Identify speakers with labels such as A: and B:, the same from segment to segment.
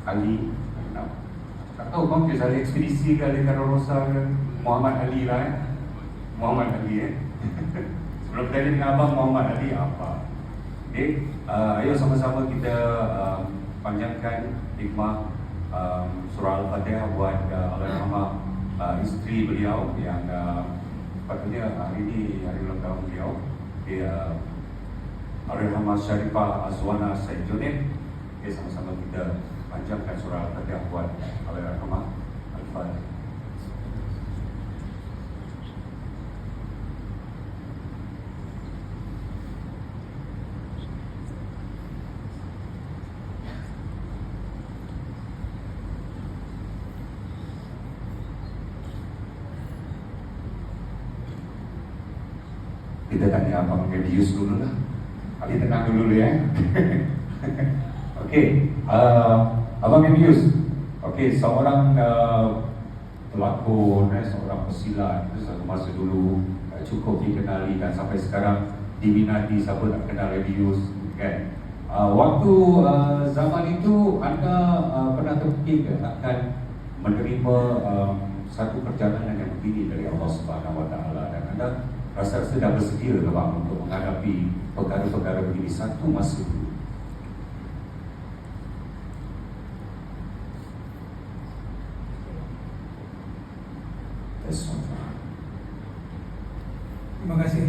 A: Ali. Tak tahu kau kes Ali ekspedisi ke Ali Kararosa ke Muhammad Ali lah Muhammad Ali sebelum tadi dengan abang Muhammad Ali apa. Okay, ayo sama-sama kita panjangkan hikmah surah Al-Fatihah buat Allahyarhamah isteri beliau yang patutnya hari ini hari ulang tahun beliau. Dia Allahyarhamah Syarifah Azwana Said Junid. Okay, sama-sama kita panjangkan surah Al-Fatihah buat Allahyarhamah. Al-Fatihah. Kita tanya Abang Medius dulu lah. Ali tenang dulu ya. Okey, Abang Medius. Okey, seorang pelakon, seorang pesilat satu masa dulu cukup dikenali dan sampai sekarang diminati. Siapa tak kenal Medius kan? Waktu zaman itu anda pernah terfikir ke akan menerima satu perjalanan yang begini dari Allah Subhanahu Wa Taala, dan anda rasa-rasa dah bersedia ke bang untuk menghadapi perkara-perkara begini satu masa dulu?
B: Terima kasih.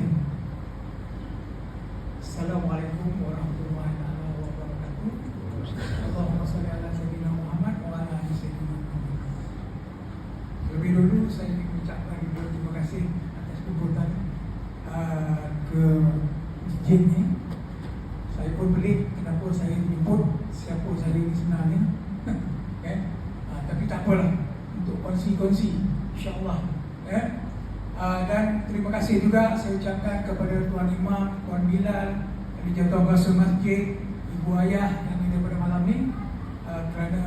B: Assalamualaikum warahmatullahi wabarakatuh. Allahumma shalli ala sayyidina Muhammad wa ala ali sayyidina Muhammad. Lebih dulu saya ingin mengucapkan terima kasih atas kebutuhan ke masjid ni. Saya pun pelik kenapa saya menyebut siapa saya ini sebenarnya. Okay? Tapi tak apalah, untuk kongsi-kongsi insya-Allah. Dan terima kasih juga saya ucapkan kepada Tuan Imam, Tuan Bilal, dari Jawatankuasa Masjid, Ibu Ayah yang ada pada malam ni, kerana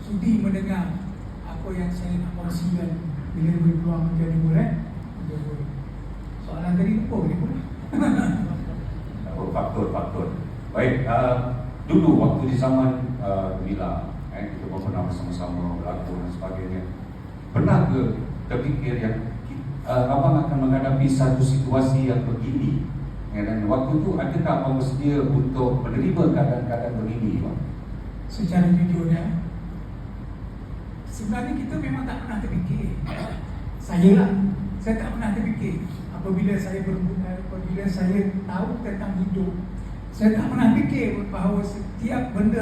B: sudi mendengar apa yang saya nak kongsikan bila berpeluang menjadi murid. Soalan tadi lupa ni pula.
A: Faktor. Baik, dulu waktu di zaman Bila, kita pernah bersama-sama berlakon dan sebagainya. Pernah ke terfikir yang abang akan menghadapi satu situasi yang begini? Dan waktu itu adakah abang bersedia untuk menerima keadaan-keadaan begini, bang?
B: Secara jujurnya, sebenarnya kita memang tak pernah terfikir. Saya tak pernah terfikir. Apabila saya tahu tentang hidup, saya tak pernah fikir bahawa setiap benda